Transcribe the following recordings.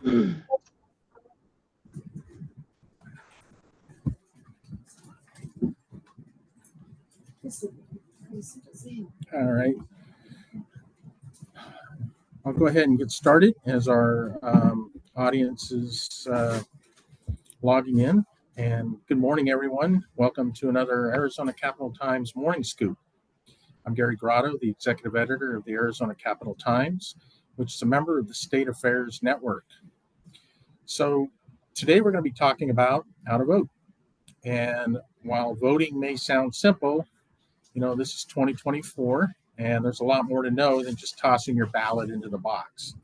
All right. I'll go ahead and get started as our audience is logging in. And good morning, everyone. Welcome to another Arizona Capital Times Morning Scoop. I'm Gary Grotto, the executive editor of the Arizona Capital Times, which is a member of the State Affairs Network. So today we're going to be talking about how to vote. And while voting may sound simple, this is 2024, and there's a lot more to know than just tossing your ballot into the box.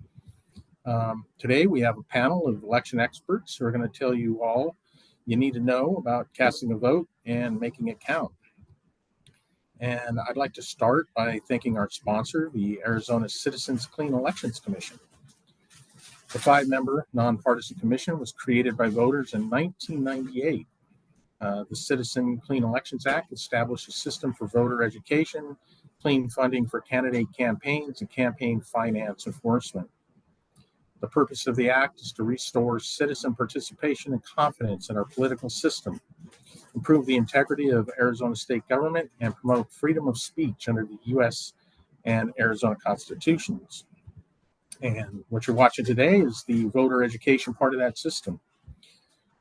Today we have a panel of election experts who are going to tell you all you need to know about casting a vote and making it count. And I'd like to start by thanking our sponsor, the Arizona Citizens Clean Elections Commission. The 5-member nonpartisan commission was created by voters in 1998. The Citizen Clean Elections Act established a system for voter education, clean funding for candidate campaigns, and campaign finance enforcement. The purpose of the act is to restore citizen participation and confidence in our political system, improve the integrity of Arizona state government, and promote freedom of speech under the U.S. and Arizona constitutions. And what you're watching today is the voter education part of that system.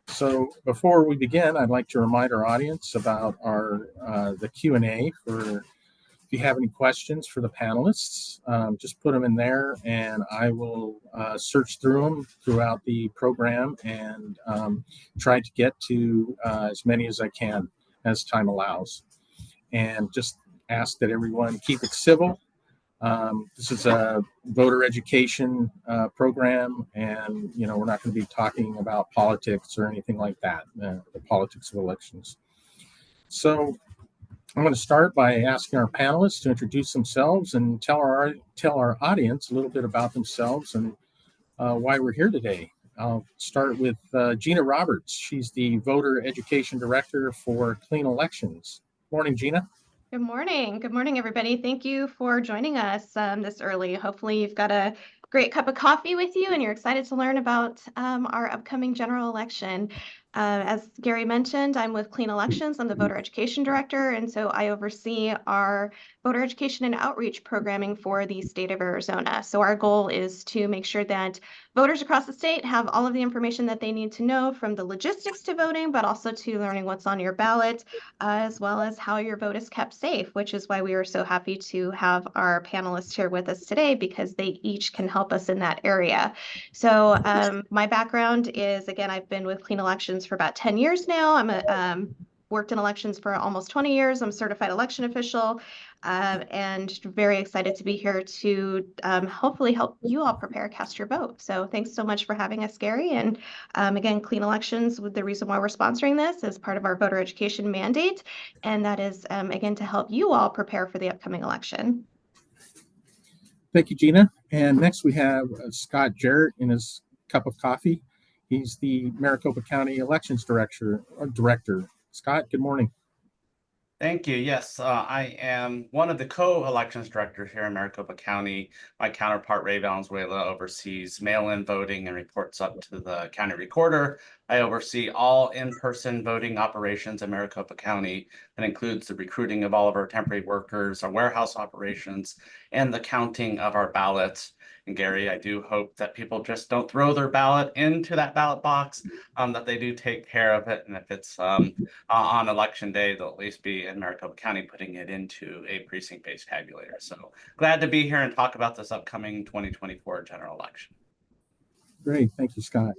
So before we begin, I'd like to remind our audience about the Q&A. If you have any questions for the panelists, just put them in there, and I will search through them throughout the program and try to get to as many as I can as time allows. And just ask that everyone keep it civil. This is a voter education program, and we're not going to be talking about politics or anything like that, the politics of elections. So I'm going to start by asking our panelists to introduce themselves and tell our audience a little bit about themselves and why we're here today. I'll start with Gina Roberts. She's the voter education director for Clean Elections. Morning, Gina. Good morning. Good morning, everybody. Thank you for joining us this early. Hopefully you've got a great cup of coffee with you and you're excited to learn about our upcoming general election. As Gary mentioned, I'm with Clean Elections. I'm the voter education director, and so I oversee our voter education and outreach programming for the state of Arizona. So our goal is to make sure that voters across the state have all of the information that they need to know, from the logistics to voting, but also to learning what's on your ballot, as well as how your vote is kept safe, which is why we are so happy to have our panelists here with us today, because they each can help us in that area. So my background is, again, I've been with Clean Elections for about 10 years now. I'm worked in elections for almost 20 years. I'm a certified election official, and very excited to be here to hopefully help you all prepare, cast your vote. So thanks so much for having us, Gary. And again, Clean Elections, the reason why we're sponsoring this is part of our voter education mandate, and that is, again, to help you all prepare for the upcoming election. Thank you, Gina. And next we have Scott Jarrett in his cup of coffee. He's the Maricopa County Elections Director. Scott, good morning. Thank you. Yes, I am one of the co-elections directors here in Maricopa County. My counterpart, Ray Valenzuela, oversees mail-in voting and reports up to the county recorder. I oversee all in-person voting operations in Maricopa County. That includes the recruiting of all of our temporary workers, our warehouse operations, and the counting of our ballots. And Gary, I do hope that people just don't throw their ballot into that ballot box, that they do take care of it. And if it's on election day, they'll at least be in Maricopa County putting it into a precinct-based tabulator. So glad to be here and talk about this upcoming 2024 general election. Great. Thank you, Scott.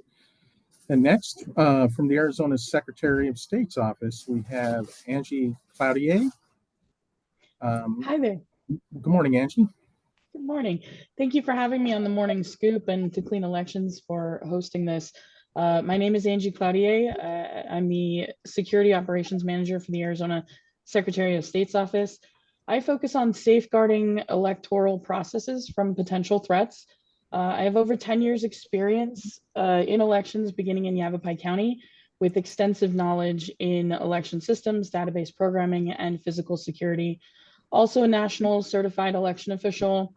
And next, from the Arizona Secretary of State's office, we have Angie Cloutier. Hi there. Good morning, Angie. Good morning. Thank you for having me on the Morning Scoop, and to Clean Elections for hosting this. My name is Angie Cloutier. I'm the Security Operations Manager for the Arizona Secretary of State's office. I focus on safeguarding electoral processes from potential threats. I have over 10 years experience in elections beginning in Yavapai County, with extensive knowledge in election systems, database programming, and physical security. Also a national certified election official.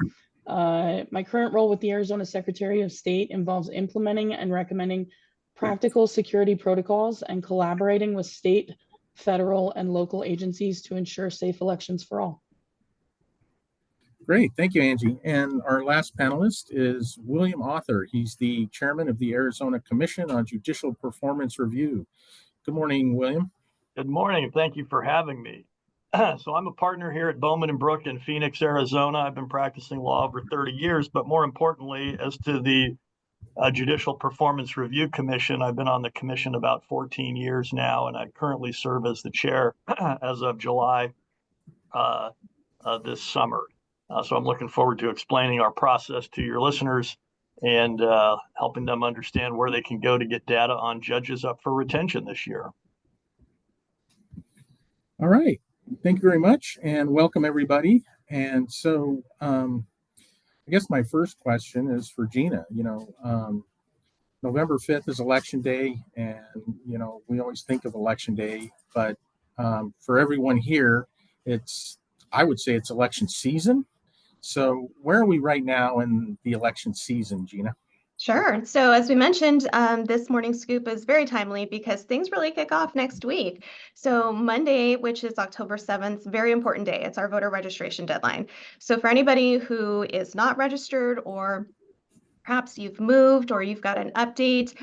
My current role with the Arizona Secretary of State involves implementing and recommending practical security protocols and collaborating with state, federal, and local agencies to ensure safe elections for all. Great. Thank you, Angie. And our last panelist is William Author. He's the chairman of the Arizona Commission on Judicial Performance Review. Good morning, William. Good morning. Thank you for having me. So I'm a partner here at Bowman and Brook in Phoenix, Arizona. I've been practicing law over 30 years, but more importantly, as to the Judicial Performance Review Commission, I've been on the commission about 14 years now, and I currently serve as the chair as of July this summer. So I'm looking forward to explaining our process to your listeners and helping them understand where they can go to get data on judges up for retention this year. All right. Thank you very much, and welcome everybody. And so I guess my first question is for Gina. November 5th is election day, and we always think of election day, but for everyone here, I would say it's election season. So where are we right now in the election season, Gina? Sure. So as we mentioned, this morning scoop is very timely because things really kick off next week. So Monday, which is October 7th, very important day. It's our voter registration deadline. So for anybody who is not registered, or perhaps you've moved or you've got an update,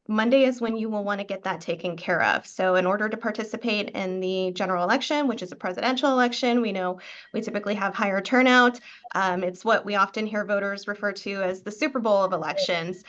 Monday is when you will want to get that taken care of. So in order to participate in the general election, which is a presidential election, we know we typically have higher turnout. It's what we often hear voters refer to as the Super Bowl of elections.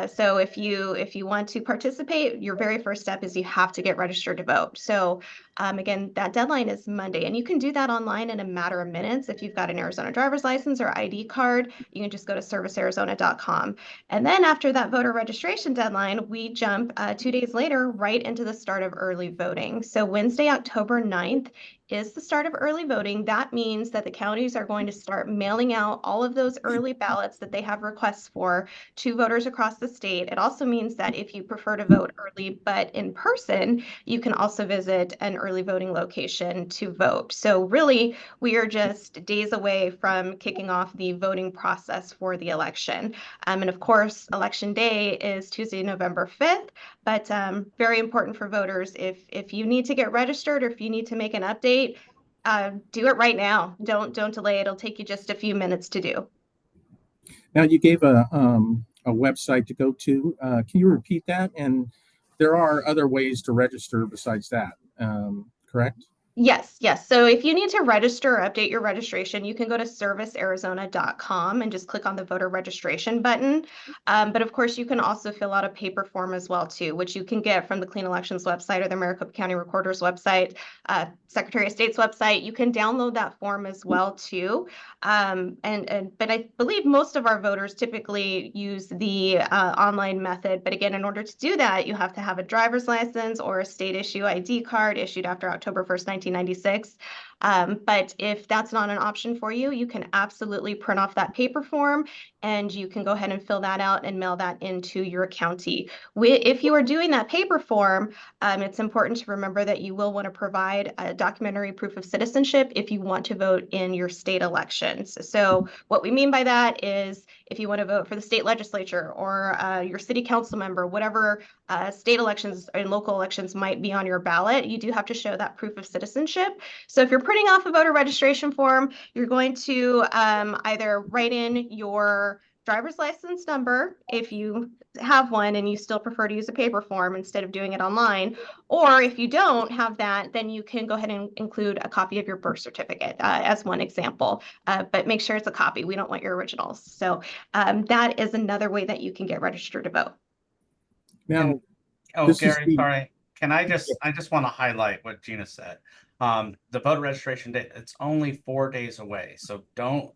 So if you want to participate, your very first step is you have to get registered to vote. So again, that deadline is Monday, and you can do that online in a matter of minutes. If you've got an Arizona driver's license or ID card, you can just go to servicearizona.com. And then after that voter registration deadline, we jump 2 days later right into the start of early voting. So Wednesday, October 9th is the start of early voting. That means that the counties are going to start mailing out all of those early ballots that they have requests for to voters across the state. It also means that if you prefer to vote early but in person, you can also visit an early voting location to vote. So really, we are just days away from kicking off the voting process for the election. And of course, election day is Tuesday, November 5th, but very important for voters. If you need to get registered or if you need to make an update, do it right now. Don't delay. It'll take you just a few minutes to do. Now, you gave a website to go to. Can you repeat that? And there are other ways to register besides that, correct? Yes. So if you need to register or update your registration, you can go to servicearizona.com and just click on the voter registration button. But of course, you can also fill out a paper form as well, too, which you can get from the Clean Elections website or the Maricopa County Recorder's website, Secretary of State's website. You can download that form as well, too. But I believe most of our voters typically use the online method. But again, in order to do that, you have to have a driver's license or a state issue ID card issued after October 1st, 1996. But if that's not an option for you, you can absolutely print off that paper form and you can go ahead and fill that out and mail that into your county. If you are doing that paper form, it's important to remember that you will want to provide a documentary proof of citizenship if you want to vote in your state elections. So what we mean by that is if you want to vote for the state legislature or your city council member, whatever state elections and local elections might be on your ballot, you do have to show that proof of citizenship. So if you're printing off a voter registration form, you're going to either write in your driver's license number if you have one and you still prefer to use a paper form instead of doing it online, or if you don't have that, then you can go ahead and include a copy of your birth certificate as one example, but make sure it's a copy. We don't want your originals. So that is another way that you can get registered to vote. Now, Gary, sorry. I just want to highlight what Gina said. The voter registration date, it's only 4 days away. So don't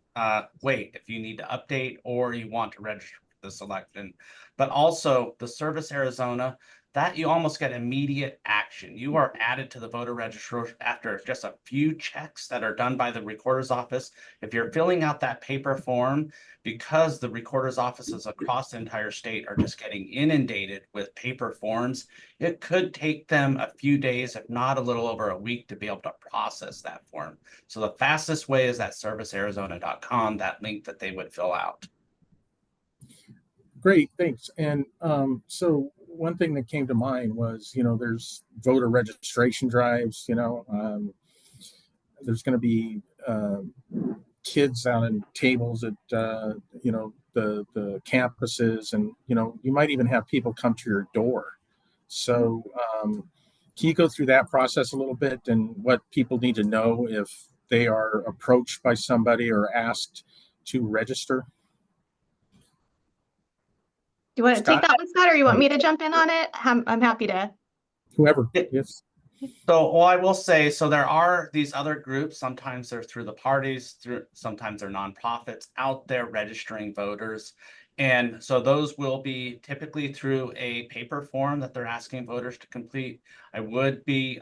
wait if you need to update or you want to register for this election. But also the Service Arizona, that you almost get immediate action. You are added to the voter register after just a few checks that are done by the recorder's office. If you're filling out that paper form, because the recorder's offices across the entire state are just getting inundated with paper forms, it could take them a few days, if not a little over a week, to be able to process that form. So the fastest way is that servicearizona.com, that link that they would fill out. Great, thanks. And so one thing that came to mind was, there's voter registration drives, there's going to be kids out on tables at, the campuses, and, you might even have people come to your door. So can you go through that process a little bit and what people need to know if they are approached by somebody or asked to register? Do you want to Scott? take that one, Scott, or you want me to jump in on it? I'm happy to. Whoever, yes. So, well, I will say, so there are these other groups, sometimes they're through the parties, sometimes they're nonprofits out there registering voters. And so those will be typically through a paper form that they're asking voters to complete. I would be,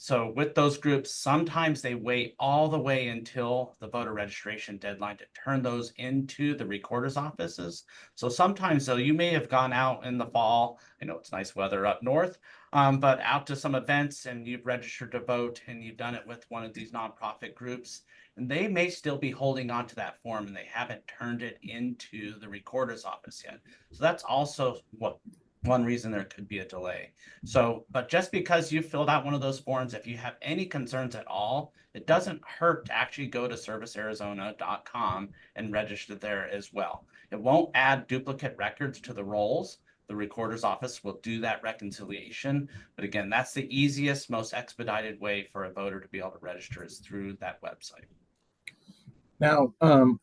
so with those groups, sometimes they wait all the way until the voter registration deadline to turn those into the recorder's offices. So sometimes though, you may have gone out in the fall, I know it's nice weather up north, but out to some events and you've registered to vote and you've done it with one of these nonprofit groups, and they may still be holding on to that form and they haven't turned it into the recorder's office yet. So that's also one reason there could be a delay. So, but just because you filled out one of those forms, if you have any concerns at all, it doesn't hurt to actually go to servicearizona.com and register there as well. It won't add duplicate records to the rolls. The recorder's office will do that reconciliation. But again, that's the easiest, most expedited way for a voter to be able to register is through that website. Now,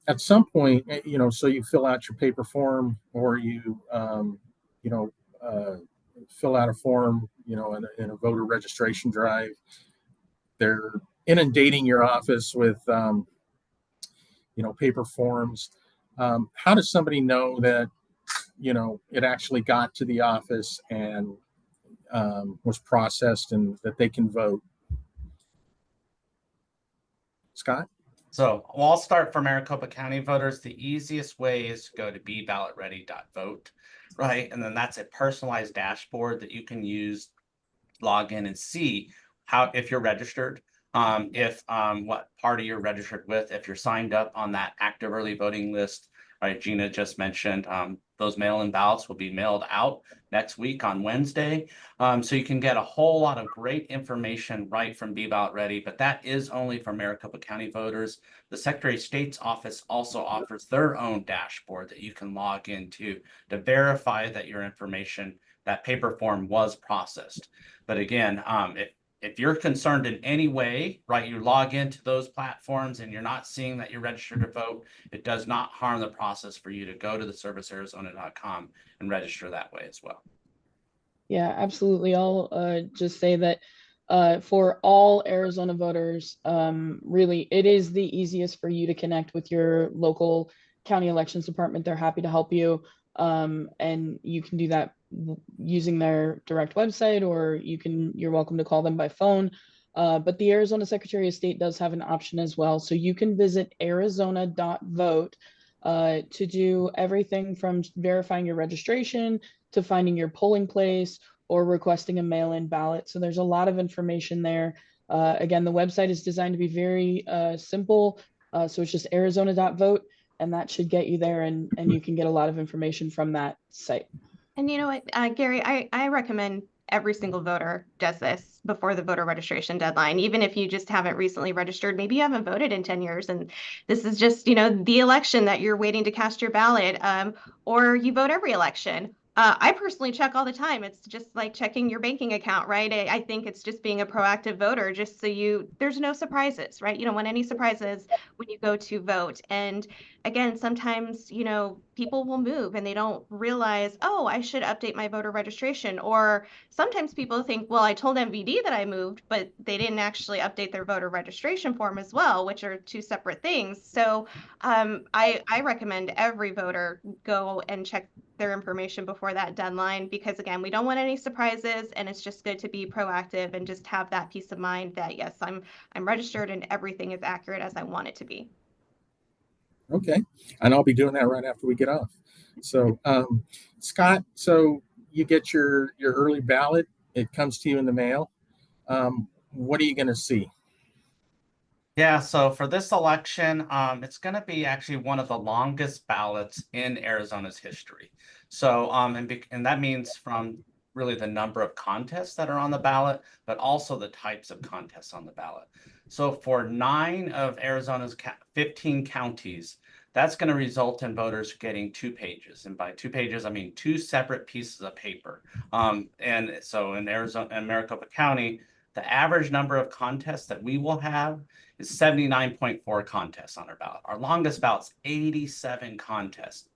at some point, so you fill out your paper form or you, fill out a form, in a voter registration drive. They're inundating your office with, paper forms. How does somebody know that, it actually got to the office and was processed and that they can vote? Scott? So I'll start for Maricopa County voters. The easiest way is to go to beballotready.vote, right? And then that's a personalized dashboard that you can use, log in and see how, if you're registered, what party you're registered with, if you're signed up on that active early voting list, right? Gina just mentioned those mail-in ballots will be mailed out next week on Wednesday. So you can get a whole lot of great information right from Be Ballot Ready, but that is only for Maricopa County voters. The Secretary of State's office also offers their own dashboard that you can log into to verify that your information, that paper form was processed. But again, if you're concerned in any way, right, you log into those platforms and you're not seeing that you're registered to vote, it does not harm the process for you to go to the servicearizona.com and register that way as well. Yeah, absolutely. I'll just say that for all Arizona voters, really, it is the easiest for you to connect with your local county elections department. They're happy to help you. And you can do that using their direct website, or you're welcome to call them by phone. But the Arizona Secretary of State does have an option as well. So you can visit arizona.vote to do everything from verifying your registration to finding your polling place or requesting a mail-in ballot. So there's a lot of information there. Again, the website is designed to be very simple. So it's just arizona.vote, and that should get you there, and you can get a lot of information from that site. And you know what, Gary, I recommend every single voter does this before the voter registration deadline. Even if you just haven't recently registered, maybe you haven't voted in 10 years and this is just, the election that you're waiting to cast your ballot, or you vote every election. I personally check all the time. It's just like checking your banking account, right? I think it's just being a proactive voter, just so there's no surprises, right? You don't want any surprises when you go to vote. And again, sometimes, you know, people will move and they don't realize, oh, I should update my voter registration. Or sometimes people think, well, I told MVD that I moved, but they didn't actually update their voter registration form as well, which are two separate things. So I recommend every voter go and check their information before that deadline, because again, we don't want any surprises, and it's just good to be proactive and just have that peace of mind that yes, I'm registered and everything is accurate as I want it to be. Okay, and I'll be doing that right after we get off. So, Scott, so you get your early ballot. It comes to you in the mail. What are you going to see? Yeah, so for this election, it's going to be actually one of the longest ballots in Arizona's history. So, and that means from really the number of contests that are on the ballot, but also the types of contests on the ballot. So for 9 of Arizona's 15 counties, that's going to result in voters getting 2 pages. And by 2 pages, I mean 2 separate pieces of paper. And so in Maricopa County, the average number of contests that we will have is 79.4 contests on our ballot. Our longest ballot's 87 contests.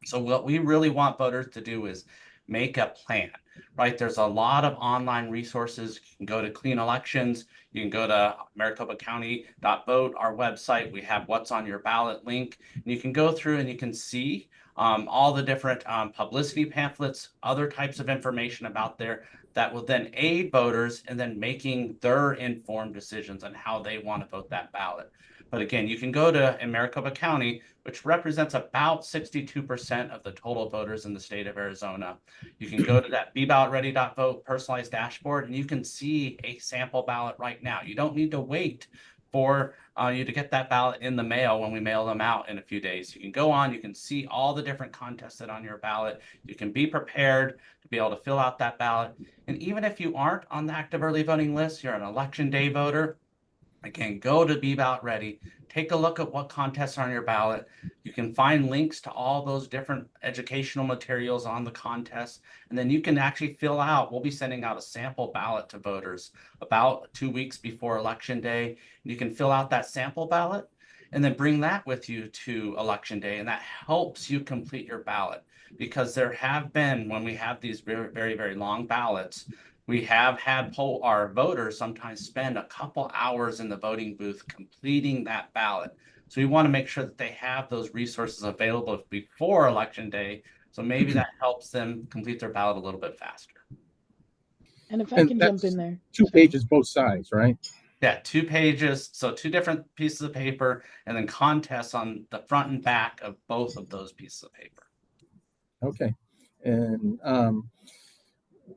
So what we really want voters to do is make a plan, right? There's a lot of online resources. You can go to Clean Elections. You can go to maricopacounty.vote, our website. We have what's on your ballot link. And you can go through and you can see all the different publicity pamphlets, other types of information about there that will then aid voters in then making their informed decisions on how they want to vote that ballot. But again, you can go to Maricopa County, which represents about 62% of the total voters in the state of Arizona. You can go to that ballotready.vote personalized dashboard, and you can see a sample ballot right now. You don't need to wait for you to get that ballot in the mail when we mail them out in a few days. You can go on, you can see all the different contests that are on your ballot. You can be prepared to be able to fill out that ballot. And even if you aren't on the active early voting list, you're an election day voter, again, go to Be Ballot Ready, take a look at what contests are on your ballot. You can find links to all those different educational materials on the contest, and then you can actually fill out, we'll be sending out a sample ballot to voters about 2 weeks before Election Day. You can fill out that sample ballot and then bring that with you to Election Day, and that helps you complete your ballot. Because there have been, when we have these very, very, very long ballots, we have had our voters sometimes spend a couple hours in the voting booth completing that ballot. So we want to make sure that they have those resources available before Election Day. So maybe that helps them complete their ballot a little bit faster. And if I can jump in there. 2 pages, both sides, right? Yeah, 2 pages. So 2 different pieces of paper, and then contests on the front and back of both of those pieces of paper. Okay. And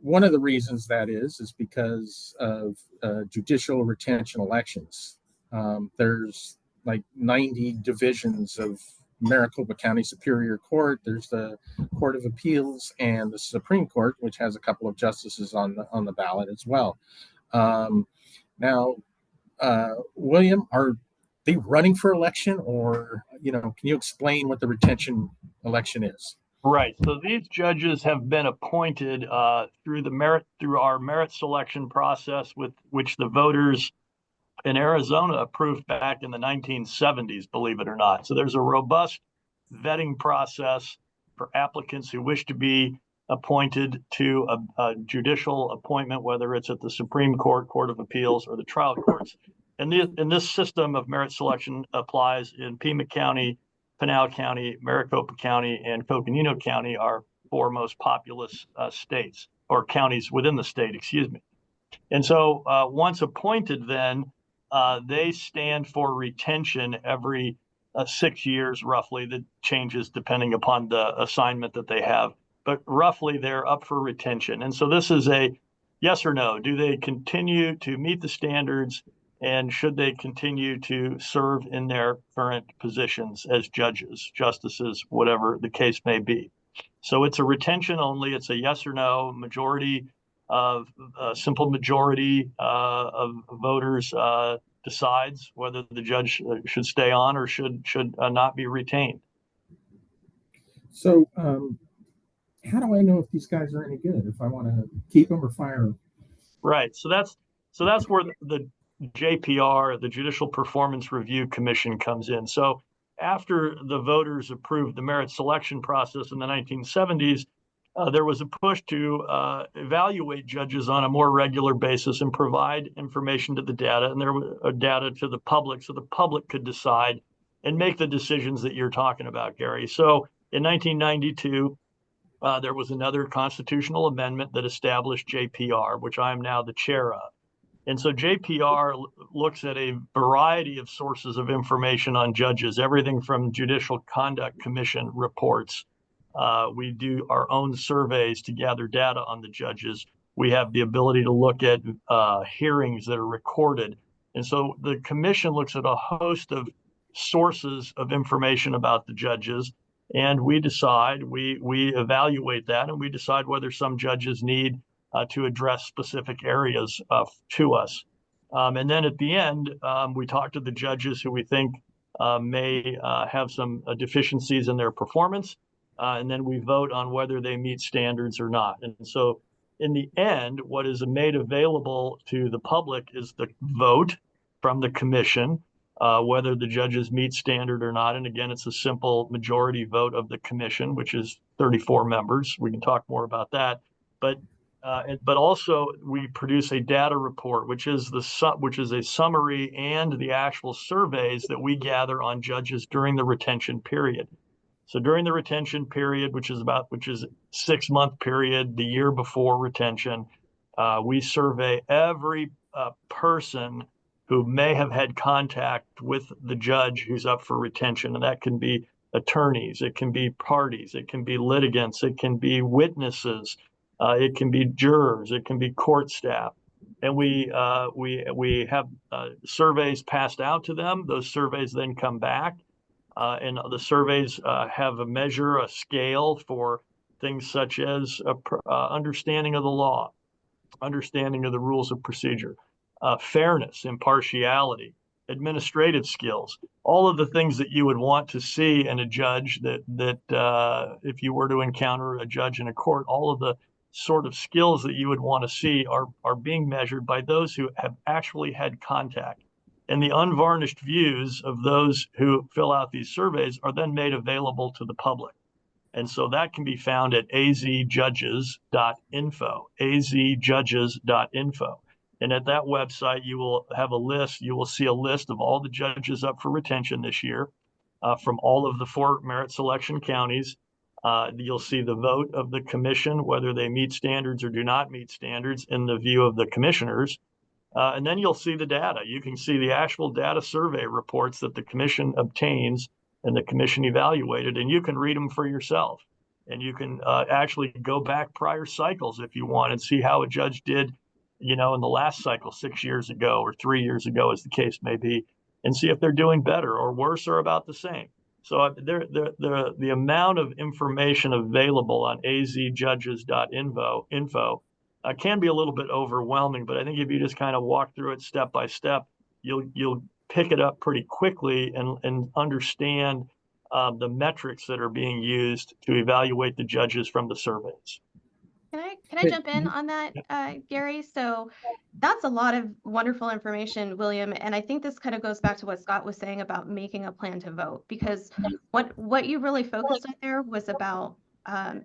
one of the reasons that is because of judicial retention elections. There's like 90 divisions of Maricopa County Superior Court. There's the Court of Appeals and the Supreme Court, which has a couple of justices on the ballot as well. Now, William, are they running for election, or can you explain what the retention election is? Right. So these judges have been appointed through our merit selection process, with which the voters in Arizona approved back in the 1970s, believe it or not. So there's a robust vetting process for applicants who wish to be appointed to a judicial appointment, whether it's at the Supreme Court, Court of Appeals, or the trial courts. And this system of merit selection applies in Pima County, Pinal County, Maricopa County, and Coconino County, are 4 most populous states, or counties within the state, excuse me. And so once appointed, then they stand for retention every 6 years, roughly. That changes depending upon the assignment that they have, but roughly they're up for retention. And so this is a yes or no. Do they continue to meet the standards, and should they continue to serve in their current positions as judges, justices, whatever the case may be? So it's a retention only. It's a yes or no. Majority of simple majority of voters decides whether the judge should stay on or should not be retained. So how do I know if these guys are any good, if I want to keep them or fire them? Right. So that's where the JPR, the Judicial Performance Review Commission, comes in. So after the voters approved the merit selection process in the 1970s, there was a push to evaluate judges on a more regular basis and provide information to the data, and there was data to the public, so the public could decide and make the decisions that you're talking about, Gary. So in 1992, there was another constitutional amendment that established JPR, which I am now the chair of. And so JPR looks at a variety of sources of information on judges, everything from Judicial Conduct Commission reports. We do our own surveys to gather data on the judges. We have the ability to look at hearings that are recorded. And so the commission looks at a host of sources of information about the judges, and we decide, we evaluate that, and we decide whether some judges need to address specific areas to us. And then at the end, we talk to the judges who we think may have some deficiencies in their performance, and then we vote on whether they meet standards or not. And so in the end, what is made available to the public is the vote from the commission, whether the judges meet standard or not. And again, it's a simple majority vote of the commission, which is 34 members. We can talk more about that. But also we produce a data report, which is a summary and the actual surveys that we gather on judges during the retention period. So during the retention period, which is 6-month period, the year before retention, we survey every person who may have had contact with the judge who's up for retention. And that can be attorneys, it can be parties, it can be litigants, it can be witnesses, it can be jurors, it can be court staff. And we have surveys passed out to them. Those surveys then come back. And the surveys have a measure, a scale for things such as understanding of the law, understanding of the rules of procedure, fairness, impartiality, administrative skills, all of the things that you would want to see in a judge that if you were to encounter a judge in a court, all of the sort of skills that you would want to see are being measured by those who have actually had contact. And the unvarnished views of those who fill out these surveys are then made available to the public. And so that can be found at azjudges.info, azjudges.info. And at that website, you will have a list, you will see a list of all the judges up for retention this year from all of the 4 merit selection counties. You'll see the vote of the commission, whether they meet standards or do not meet standards in the view of the commissioners. And then you'll see the data. You can see the actual data survey reports that the commission obtains and the commission evaluated, and you can read them for yourself. And you can actually go back prior cycles if you want and see how a judge did, in the last cycle 6 years ago or 3 years ago, as the case may be, and see if they're doing better or worse or about the same. So the amount of information available on azjudges.info can be a little bit overwhelming, but I think if you just kind of walk through it step by step, you'll pick it up pretty quickly and understand the metrics that are being used to evaluate the judges from the surveys. Can I jump in on that, Gary? So that's a lot of wonderful information, William. And I think this kind of goes back to what Scott was saying about making a plan to vote, because what you really focused on there was about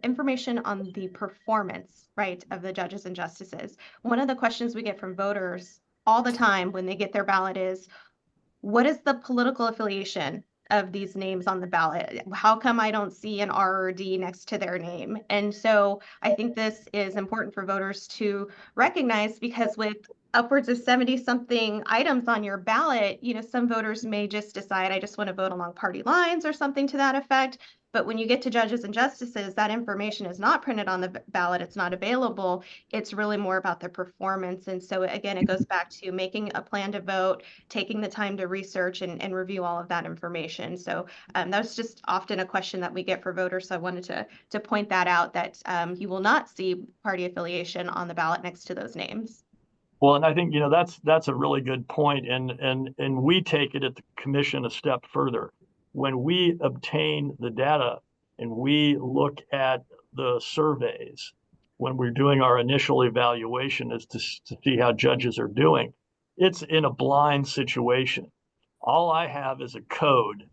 information on the performance, right, of the judges and justices. One of the questions we get from voters all the time when they get their ballot is, what is the political affiliation of these names on the ballot? How come I don't see an R or D next to their name? And so I think this is important for voters to recognize, because with upwards of 70-something items on your ballot, some voters may just decide, I just want to vote along party lines or something to that effect. But when you get to judges and justices, that information is not printed on the ballot. It's not available. It's really more about their performance. And so again, it goes back to making a plan to vote, taking the time to research and review all of that information. So that's just often a question that we get for voters. So I wanted to point that out, that you will not see party affiliation on the ballot next to those names. Well, and I think, that's a really good point. And we take it at the commission a step further. When we obtain the data and we look at the surveys, when we're doing our initial evaluation as to see how judges are doing, it's in a blind situation. All I have is a code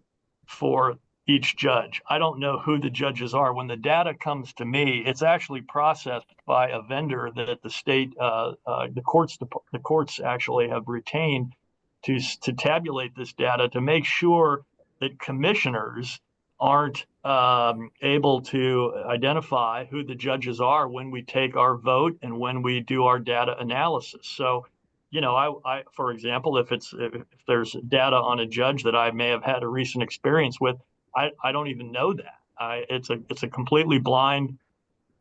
for each judge. I don't know who the judges are. When the data comes to me, it's actually processed by a vendor that the state, the courts actually have retained to tabulate this data to make sure that commissioners aren't able to identify who the judges are when we take our vote and when we do our data analysis. So, you know, I for example, if there's data on a judge that I may have had a recent experience with, I don't even know that. It's a completely blind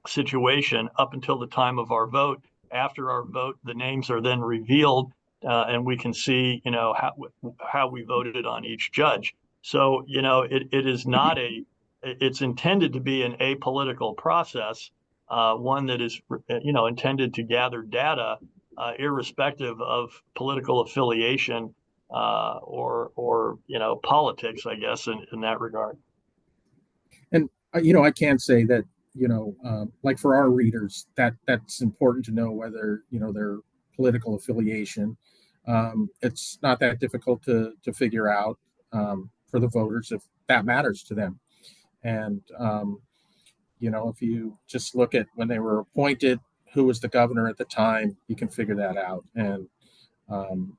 situation up until the time of our vote. After our vote, the names are then revealed, and we can see, you know, how we voted on each judge. So, you know, it is not it's intended to be an apolitical process, one that is, you know, intended to gather data, irrespective of political affiliation, or, you know, politics, I guess, in that regard. And you know, I can say that, you know, like for our readers, that's important to know whether, you know, their political affiliation. It's not that difficult to figure out for the voters if that matters to them. And you know, if you just look at when they were appointed, who was the governor at the time, you can figure that out. And um,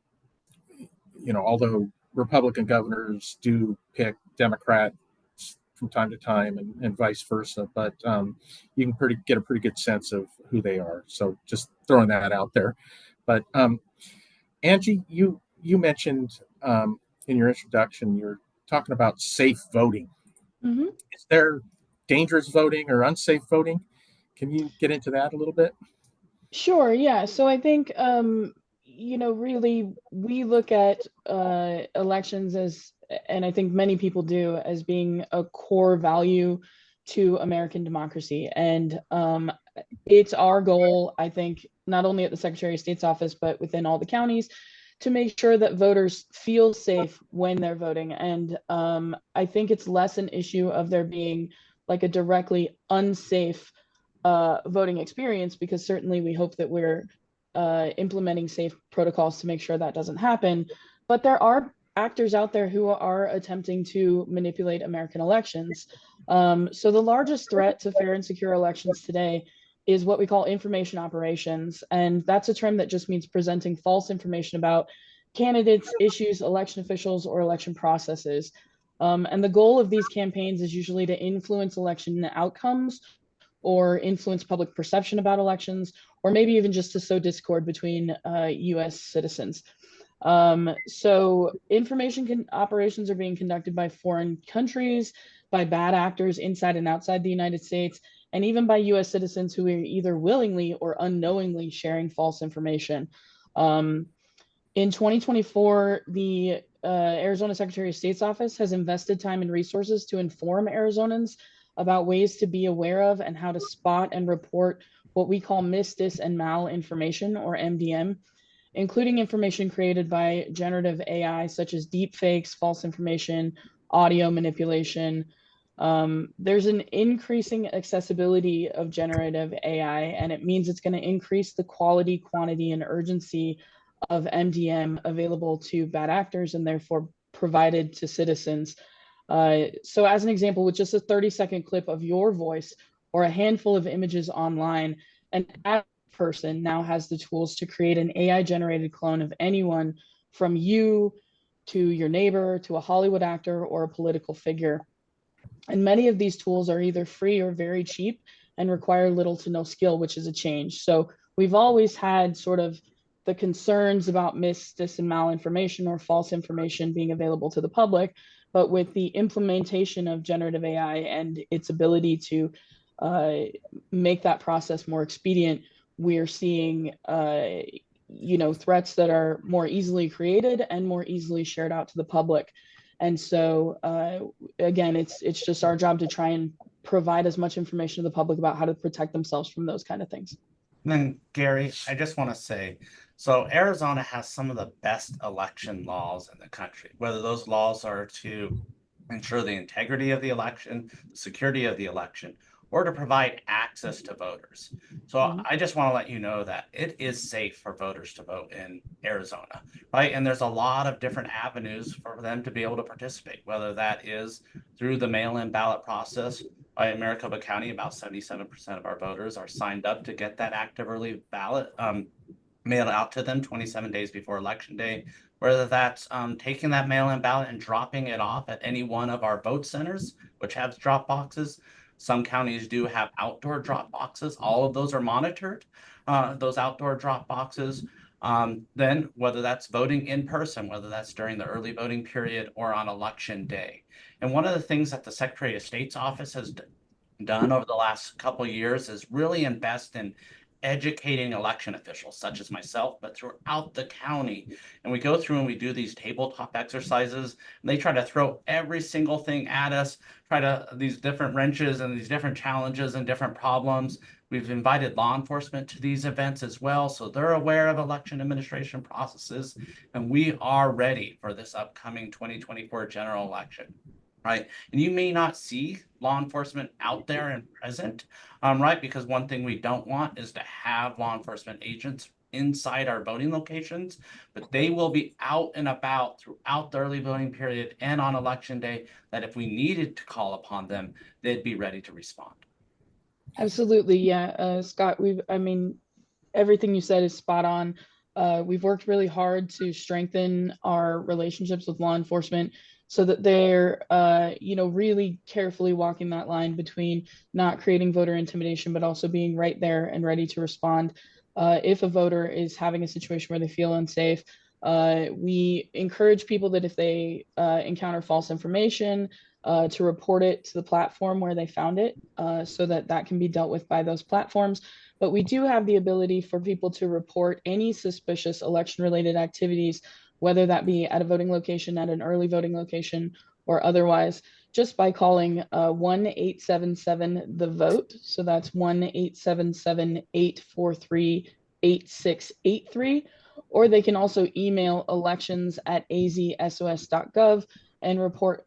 you know, although Republican governors do pick Democrat from time to time, and vice versa, but you can get a pretty good sense of who they are. So just throwing that out there. But Angie, you mentioned in your introduction, you're talking about safe voting. Mhm. Is there dangerous voting or unsafe voting? Can you get into that a little bit? Sure, yeah. So I think, you know, really we look at elections as, and I think many people do, as being a core value to American democracy. And it's our goal, I think, not only at the Secretary of State's office, but within all the counties, to make sure that voters feel safe when they're voting. And I think it's less an issue of there being like a directly unsafe voting experience, because certainly we hope that we're implementing safe protocols to make sure that doesn't happen. But there are actors out there who are attempting to manipulate American elections. So the largest threat to fair and secure elections today is what we call information operations. And that's a term that just means presenting false information about candidates, issues, election officials, or election processes. And the goal of these campaigns is usually to influence election outcomes or influence public perception about elections, or maybe even just to sow discord between US citizens. So information operations are being conducted by foreign countries, by bad actors inside and outside the United States, and even by US citizens who are either willingly or unknowingly sharing false information. In 2024, the Arizona Secretary of State's office has invested time and resources to inform Arizonans about ways to be aware of and how to spot and report what we call mis, dis, and mal information, or MDM, including information created by generative AI, such as deep fakes, false information, audio manipulation. There's an increasing accessibility of generative AI, and it means it's going to increase the quality, quantity, and urgency of MDM available to bad actors and therefore provided to citizens. So as an example, with just a 30-second clip of your voice or a handful of images online, an person now has the tools to create an AI-generated clone of anyone, from you to your neighbor to a Hollywood actor or a political figure. And many of these tools are either free or very cheap and require little to no skill, which is a change. So we've always had sort of the concerns about mis, dis, and malinformation or false information being available to the public. But with the implementation of generative AI and its ability to make that process more expedient, we're seeing you know, threats that are more easily created and more easily shared out to the public. And so again, it's just our job to try and provide as much information to the public about how to protect themselves from those kind of things. And then, Gary, I just want to say, so Arizona has some of the best election laws in the country, whether those laws are to ensure the integrity of the election, the security of the election, or to provide access to voters. So Mhm. I just want to let you know that it is safe for voters to vote in Arizona, right? And there's a lot of different avenues for them to be able to participate, whether that is through the mail-in ballot process. In Maricopa County, about 77% of our voters are signed up to get that active early ballot mailed out to them 27 days before Election Day, whether that's taking that mail-in ballot and dropping it off at any one of our vote centers, which have drop boxes. Some counties do have outdoor drop boxes. All of those are monitored, those outdoor drop boxes. Then whether that's voting in person, whether that's during the early voting period or on Election Day. And one of the things that the Secretary of State's office has done over the last couple of years is really invest in educating election officials such as myself, but throughout the county. And we go through and we do these tabletop exercises, and they try to throw every single thing at us, these different wrenches and these different challenges and different problems. We've invited law enforcement to these events as well, so they're aware of election administration processes, and we are ready for this upcoming 2024 general election. Right. And you may not see law enforcement out there and present, right? Because one thing we don't want is to have law enforcement agents inside our voting locations, but they will be out and about throughout the early voting period and on Election Day, that if we needed to call upon them, they'd be ready to respond. Absolutely. Yeah. Scott, everything you said is spot on. We've worked really hard to strengthen our relationships with law enforcement so that they're, really carefully walking that line between not creating voter intimidation, but also being right there and ready to respond if a voter is having a situation where they feel unsafe. We encourage people that if they encounter false information, to report it to the platform where they found it, so that that can be dealt with by those platforms. But we do have the ability for people to report any suspicious election-related activities, whether that be at a voting location, at an early voting location, or otherwise, just by calling 1-877-THE-VOTE. So that's 1-877-843-8683. Or they can also email elections@azsos.gov and report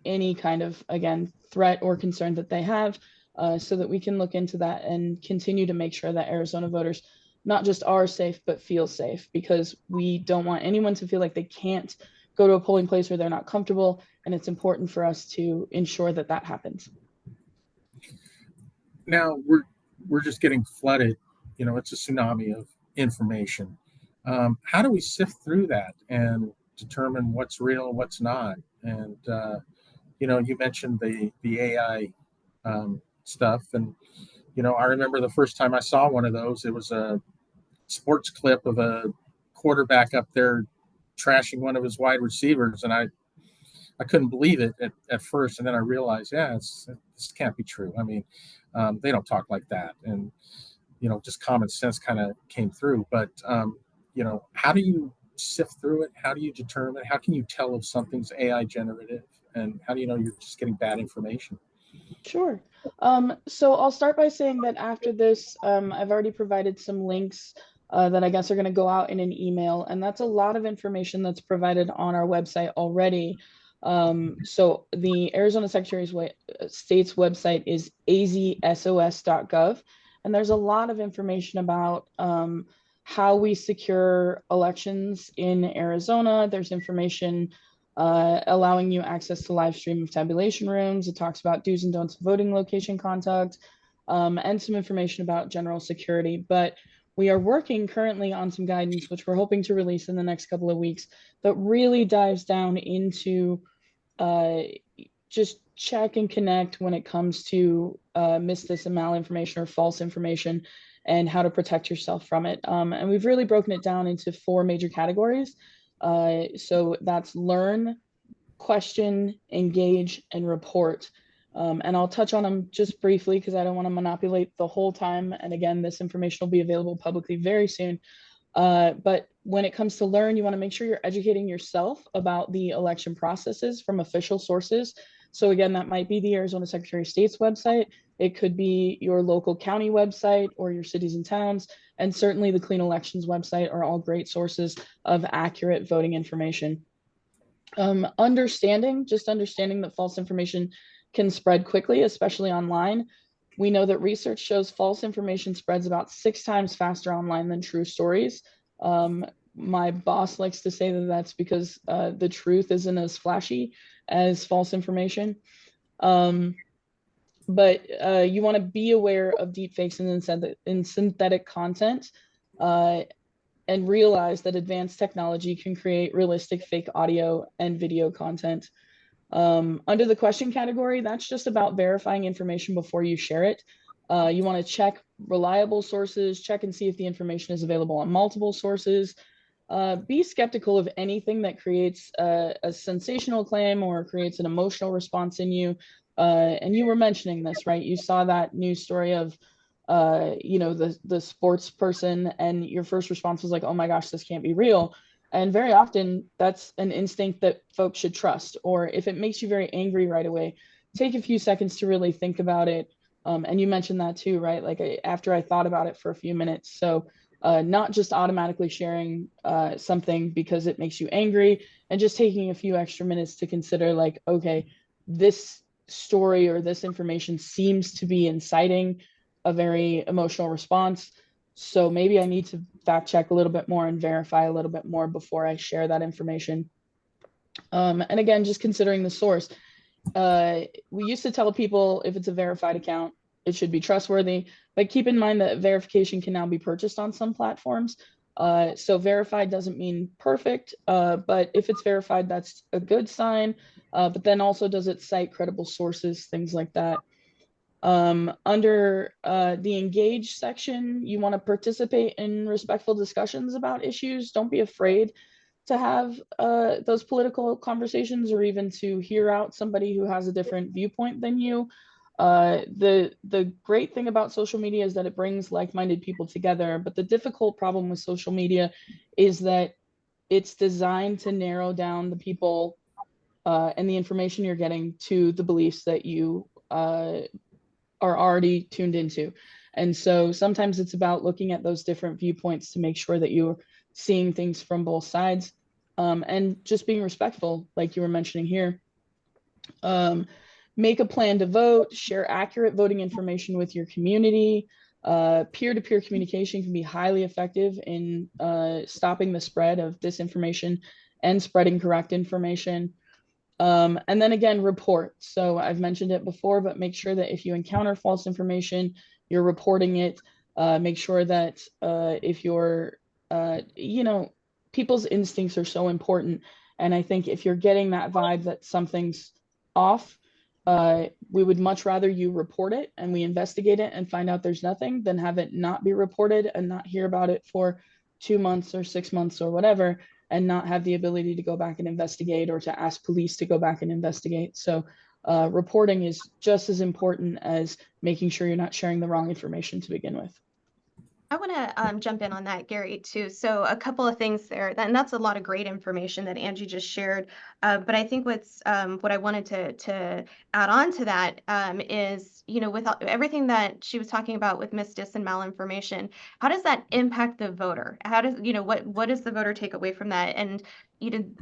any kind of, again, threat or concern that they have, so that we can look into that and continue to make sure that Arizona voters not just are safe, but feel safe, because we don't want anyone to feel like they can't go to a polling place where they're not comfortable. And it's important for us to ensure that that happens. Now we're just getting flooded. It's a tsunami of information. How do we sift through that and determine what's real, what's not? And you mentioned the AI stuff, and I remember the first time I saw one of those. It was a sports clip of a quarterback up there trashing one of his wide receivers, and I couldn't believe it at first, and then I realized, this can't be true. I mean, they don't talk like that, and just common sense kind of came through. But how do you sift through it? How do you determine? How can you tell if something's AI generative, and how do you know you're just getting bad information? Sure. So I'll start by saying that after this, I've already provided some links that I guess are going to go out in an email, and that's a lot of information that's provided on our website already. So the Arizona Secretary of State's website is azsos.gov, and there's a lot of information about how we secure elections in Arizona. There's information allowing you access to live stream of tabulation rooms. It talks about do's and don'ts of voting location conduct, and some information about general security. But we are working currently on some guidance, which we're hoping to release in the next couple of weeks, that really dives down into just check and connect when it comes to misdis and malinformation or false information, and how to protect yourself from it. And we've really broken it down into 4 major categories. So that's learn, question, engage, and report. And I'll touch on them just briefly because I don't want to monopolize the whole time. And again, this information will be available publicly very soon. But when it comes to learn, you want to make sure you're educating yourself about the election processes from official sources. So again, that might be the Arizona Secretary of State's website. It could be your local county website or your cities and towns. And certainly the Clean Elections website are all great sources of accurate voting information. Understanding that false information can spread quickly, especially online. We know that research shows false information spreads about 6 times faster online than true stories. My boss likes to say that that's because the truth isn't as flashy as false information. But you want to be aware of deepfakes and synthetic content, and realize that advanced technology can create realistic fake audio and video content. Under the question category, that's just about verifying information before you share it. You want to check reliable sources, check and see if the information is available on multiple sources. Be skeptical of anything that creates a sensational claim or creates an emotional response in you. And you were mentioning this, right? You saw that news story of, the sports person, and your first response was like, oh my gosh, this can't be real. And very often that's an instinct that folks should trust. Or if it makes you very angry right away, take a few seconds to really think about it. And you mentioned that too, right? Like after I thought about it for a few minutes. So not just automatically sharing something because it makes you angry, and just taking a few extra minutes to consider, like, okay, this story or this information seems to be inciting a very emotional response. So maybe I need to fact check a little bit more and verify a little bit more before I share that information. And again, just considering the source. We used to tell people if it's a verified account, it should be trustworthy, but keep in mind that verification can now be purchased on some platforms. So verified doesn't mean perfect, but if it's verified, that's a good sign. But then also, does it cite credible sources, things like that. Under the engage section, you want to participate in respectful discussions about issues. Don't be afraid to have those political conversations, or even to hear out somebody who has a different viewpoint than you. The great thing about social media is that it brings like-minded people together, but the difficult problem with social media is that it's designed to narrow down the people and the information you're getting to the beliefs that you are already tuned into. And so sometimes it's about looking at those different viewpoints to make sure that you're seeing things from both sides, and just being respectful, like you were mentioning here. Make a plan to vote, share accurate voting information with your community. Peer-to-peer communication can be highly effective in stopping the spread of disinformation and spreading correct information. And then again, report. So I've mentioned it before, but make sure that if you encounter false information, you're reporting it. Make sure that if you're, people's instincts are so important. And I think if you're getting that vibe that something's off, we would much rather you report it and we investigate it and find out there's nothing, than have it not be reported and not hear about it for 2 months or 6 months or whatever, and not have the ability to go back and investigate, or to ask police to go back and investigate. So reporting is just as important as making sure you're not sharing the wrong information to begin with. I want to jump in on that, Gary, too. So a couple of things there, and that's a lot of great information that Angie just shared. But I think what I wanted to add on to that is, with everything that she was talking about with misdis and malinformation, how does that impact the voter? How does, what does the voter take away from that? And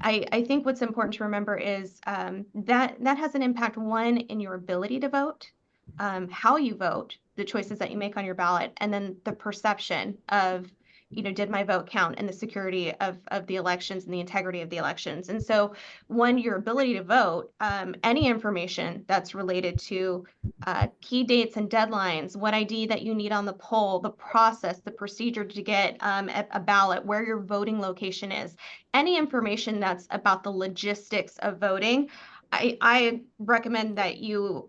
I think what's important to remember is that has an impact, one, in your ability to vote, how you vote, the choices that you make on your ballot, and then the perception of, did my vote count, and the security of the elections and the integrity of the elections. And so, one, your ability to vote, any information that's related to key dates and deadlines, what ID that you need on the poll, the process, the procedure to get a ballot, where your voting location is, any information that's about the logistics of voting, I recommend that you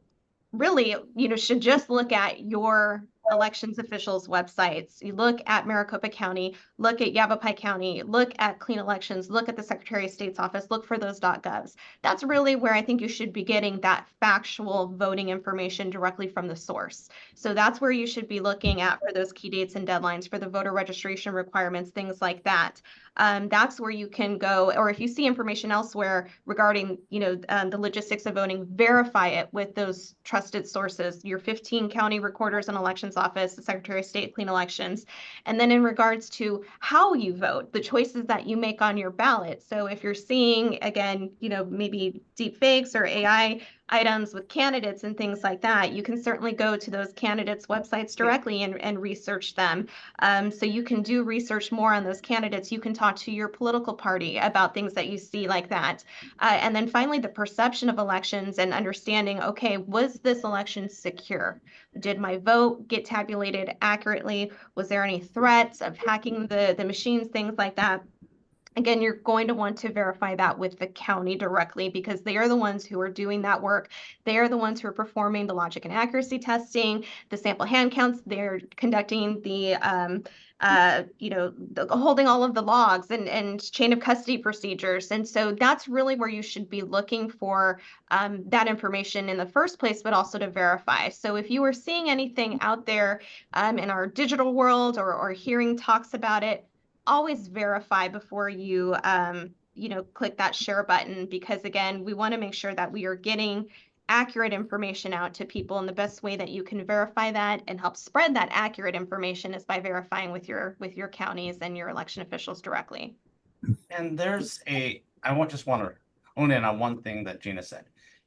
really, should just look at your elections officials' websites. You look at Maricopa County, look at Yavapai County, look at Clean Elections, look at the Secretary of State's office, look for those .govs. That's really where I think you should be getting that factual voting information directly from the source. So that's where you should be looking at for those key dates and deadlines, for the voter registration requirements, things like that. That's where you can go, or if you see information elsewhere regarding, the logistics of voting, verify it with those trusted sources, your 15 county recorders and elections office, the Secretary of State, Clean Elections. And then in regards to how you vote, the choices that you make on your ballot. So if you're seeing, again, maybe deep fakes or AI items with candidates and things like that, you can certainly go to those candidates' websites directly and research them. So you can do research more on those candidates. You can talk to your political party about things that you see like that. And then finally, the perception of elections and understanding, okay, was this election secure? Did my vote get tabulated accurately? Was there any threats of hacking the machines, things like that? Again, you're going to want to verify that with the county directly because they are the ones who are doing that work. They are the ones who are performing the logic and accuracy testing, the sample hand counts. They're conducting the, holding all of the logs and chain of custody procedures. And so that's really where you should be looking for that information in the first place, but also to verify. So if you are seeing anything out there in our digital world or hearing talks about it, always verify before you click that share button, because again, we want to make sure that we are getting accurate information out to people, and the best way that you can verify that and help spread that accurate information is by verifying with your counties and your election officials directly. And I want to hone in on one thing that Gina said.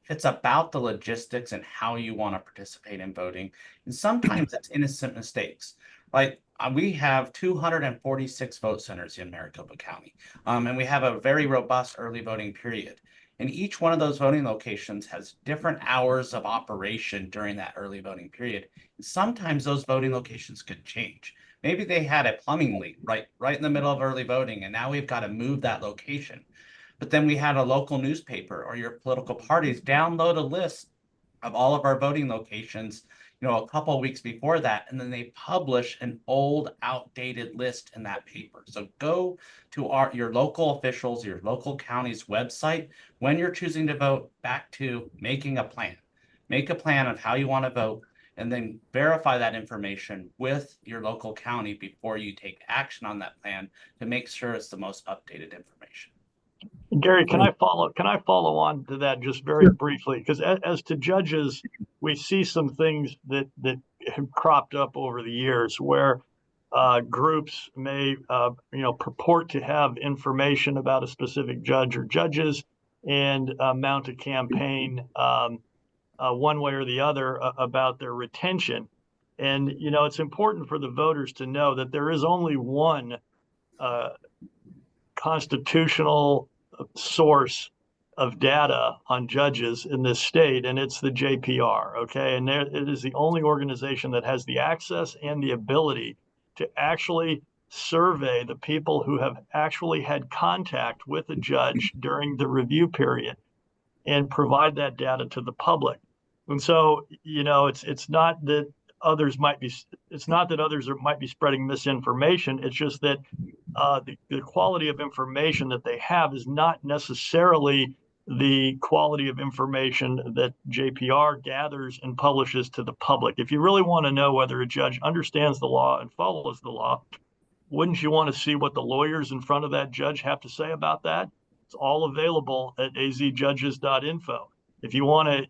It's about the logistics and how you want to participate in voting. And sometimes it's innocent mistakes. Like we have 246 vote centers in Maricopa County, and we have a very robust early voting period. And each one of those voting locations has different hours of operation during that early voting period. And sometimes those voting locations could change. Maybe they had a plumbing leak right in the middle of early voting, and now we've got to move that location. But then we had a local newspaper or your political parties download a list of all of our voting locations, a couple of weeks before that, and then they publish an old, outdated list in that paper. So go to your local officials, your local county's website when you're choosing to vote, back to making a plan. Make a plan of how you want to vote, and then verify that information with your local county before you take action on that plan to make sure it's the most updated information. Gary, can I follow on to that just very briefly? Because as to judges, we see some things that have cropped up over the years where groups may purport to have information about a specific judge or judges and mount a campaign one way or the other about their retention. And it's important for the voters to know that there is only one constitutional source of data on judges in this state, and it's the JPR. Okay, and it is the only organization that has the access and the ability to actually survey the people who have actually had contact with a judge during the review period and provide that data to the public. And so, it's not that others might be spreading misinformation. It's just that the quality of information that they have is not necessarily the quality of information that JPR gathers and publishes to the public. If you really want to know whether a judge understands the law and follows the law, wouldn't you want to see what the lawyers in front of that judge have to say about that? It's all available at azjudges.info. If you want to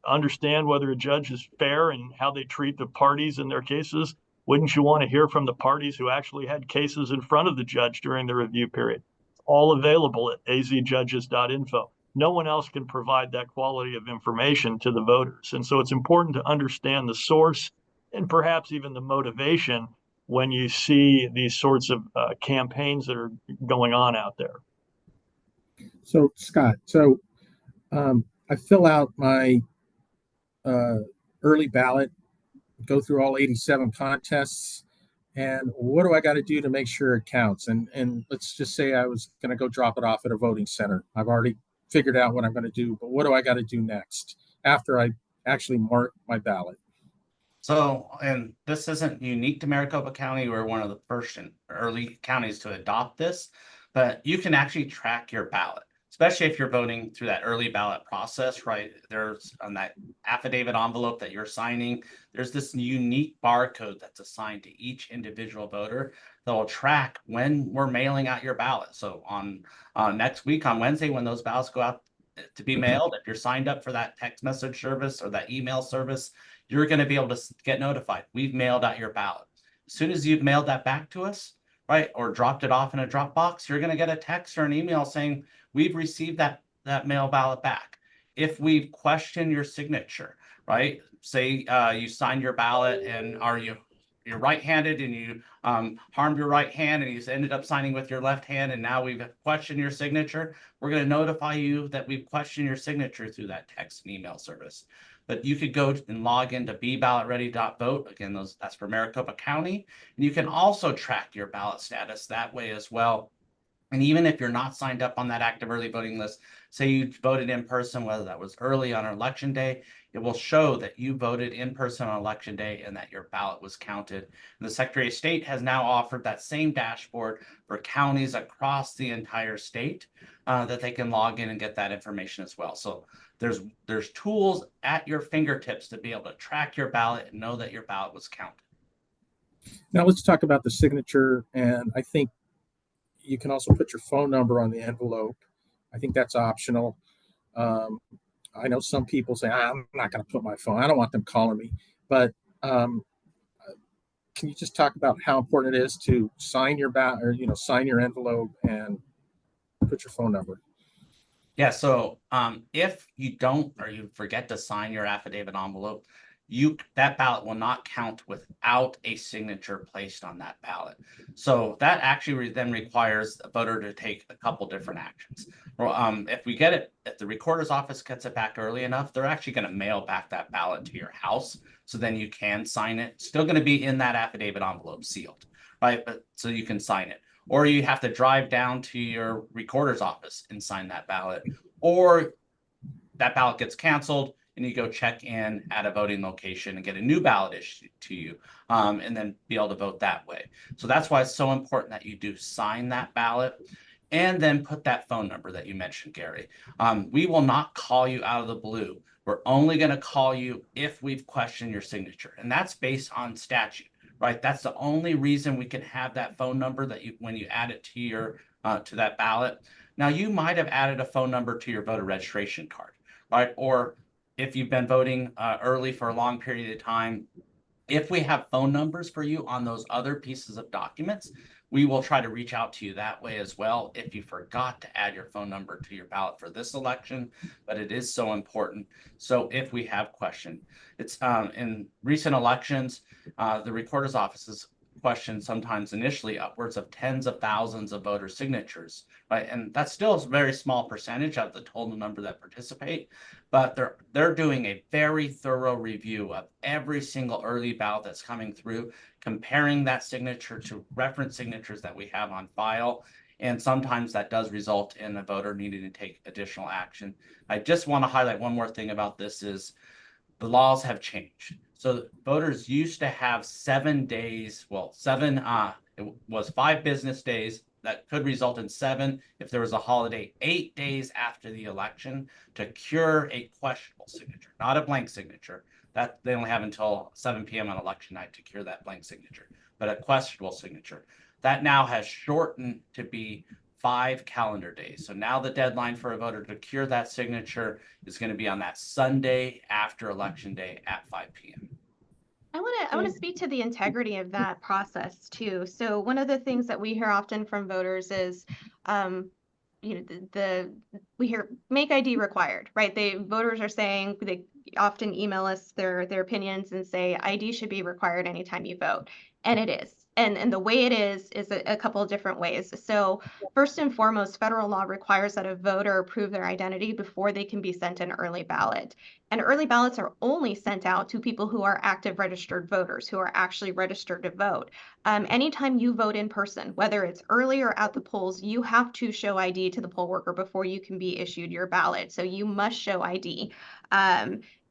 understand whether a judge is fair and how they treat the parties in their cases, wouldn't you want to hear from the parties who actually had cases in front of the judge during the review period? It's all available at azjudges.info. No one else can provide that quality of information to the voters. And so it's important to understand the source and perhaps even the motivation when you see these sorts of campaigns that are going on out there. So, Scott, I fill out my early ballot, go through all 87 contests, and what do I got to do to make sure it counts? And let's just say I was going to go drop it off at a voting center. I've already figured out what I'm going to do, but what do I got to do next after I actually mark my ballot? So, and this isn't unique to Maricopa County. We're one of the first and early counties to adopt this, but you can actually track your ballot, especially if you're voting through that early ballot process, right? There's on that affidavit envelope that you're signing, there's this unique barcode that's assigned to each individual voter that will track when we're mailing out your ballot. So on next week, on Wednesday, when those ballots go out to be mailed, if you're signed up for that text message service or that email service, you're going to be able to get notified. We've mailed out your ballot. As soon as you've mailed that back to us, right, or dropped it off in a drop box, you're going to get a text or an email saying, we've received that mail ballot back. if we question your signature, right? Say you signed your ballot and you're right-handed and you harmed your right hand and you ended up signing with your left hand, and now we've questioned your signature. We're going to notify you that we've questioned your signature through that text and email service. But you could go and log into beballotready.vote. Again, that's for Maricopa County. And you can also track your ballot status that way as well. And even if you're not signed up on that active early voting list, say you voted in person, whether that was early on election day, it will show that you voted in person on election day and that your ballot was counted. And the Secretary of State has now offered that same dashboard for counties across the entire state that they can log in and get that information as well. So there's tools at your fingertips to be able to track your ballot and know that your ballot was counted. Now let's talk about the signature, and I think you can also put your phone number on the envelope. I think that's optional. I know some people say, I'm not going to put my phone. I don't want them calling me. But can you just talk about how important it is to sign your ballot, or sign your envelope and put your phone number? Yeah. So if you don't, or you forget to sign your affidavit envelope, that ballot will not count without a signature placed on that ballot. So that actually then requires a voter to take a couple different actions. If the recorder's office gets it back early enough, they're actually going to mail back that ballot to your house. So then you can sign it. Still going to be in that affidavit envelope sealed, right? But so you can sign it. Or you have to drive down to your recorder's office and sign that ballot. Or that ballot gets canceled and you go check in at a voting location and get a new ballot issued to you, and then be able to vote that way. So that's why it's so important that you do sign that ballot and then put that phone number that you mentioned, Gary. We will not call you out of the blue. We're only going to call you if we've questioned your signature. And that's based on statute, right? That's the only reason we can have that phone number when you add it to your to that ballot. Now, you might have added a phone number to your voter registration card, right? Or if you've been voting early for a long period of time, if we have phone numbers for you on those other pieces of documents, we will try to reach out to you that way as well if you forgot to add your phone number to your ballot for this election. But it is so important. So if we have questioned, it's in recent elections, the recorder's office's questioned sometimes initially upwards of tens of thousands of voter signatures, right? And that's still a very small percentage of the total number that participate, but they're doing a very thorough review of every single early ballot that's coming through, comparing that signature to reference signatures that we have on file. And sometimes that does result in a voter needing to take additional action. I just want to highlight one more thing about this is the laws have changed. So voters used to have 7 days, it was 5 business days that could result in 7 if there was a holiday, 8 days after the election to cure a questionable signature, not a blank signature. That they only have until 7 p.m. on election night to cure that blank signature, but a questionable signature. That now has shortened to be 5 calendar days. So now the deadline for a voter to cure that signature is going to be on that Sunday after election day at 5 p.m. I want to speak to the integrity of that process too. So one of the things that we hear often from voters is, we hear make ID required, right? Voters are saying they often email us their opinions and say ID should be required anytime you vote, and it is. And the way it is a couple of different ways. So first and foremost, federal law requires that a voter prove their identity before they can be sent an early ballot. And early ballots are only sent out to people who are active registered voters, who are actually registered to vote. Anytime you vote in person, whether it's early or at the polls, you have to show ID to the poll worker before you can be issued your ballot. So you must show ID.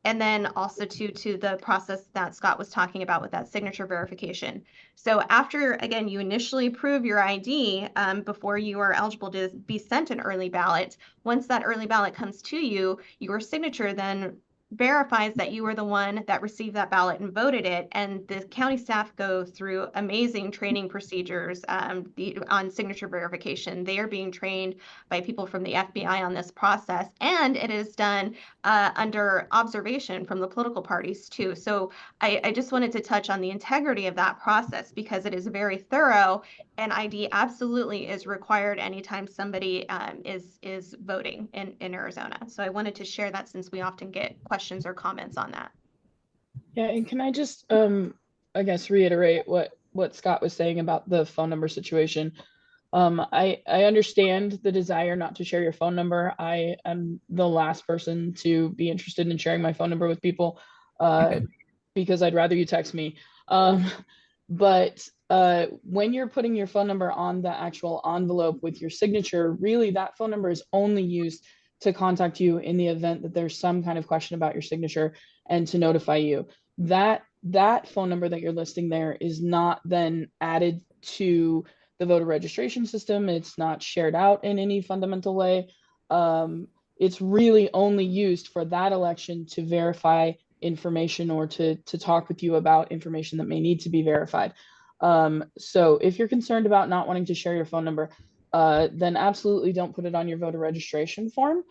And then also to the process that Scott was talking about with that signature verification. So after, again, you initially prove your ID before you are eligible to be sent an early ballot, once that early ballot comes to you, your signature then verifies that you were the one that received that ballot and voted it. And the county staff go through amazing training procedures on signature verification. They are being trained by people from the FBI on this process, and it is done under observation from the political parties too. So I just wanted to touch on the integrity of that process because it is very thorough, and ID absolutely is required anytime somebody is voting in Arizona. So I wanted to share that since we often get questions or comments on that. Yeah, and can I just I guess reiterate what Scott was saying about the phone number situation. I understand the desire not to share your phone number. I am the last person to be interested in sharing my phone number with people because I'd rather you text me. But when you're putting your phone number on the actual envelope with your signature, really that phone number is only used to contact you in the event that there's some kind of question about your signature and to notify you. That phone number that you're listing there is not then added to the voter registration system. It's not shared out in any fundamental way. It's really only used for that election to verify information or to talk with you about information that may need to be verified. So if you're concerned about not wanting to share your phone number, then absolutely don't put it on your voter registration form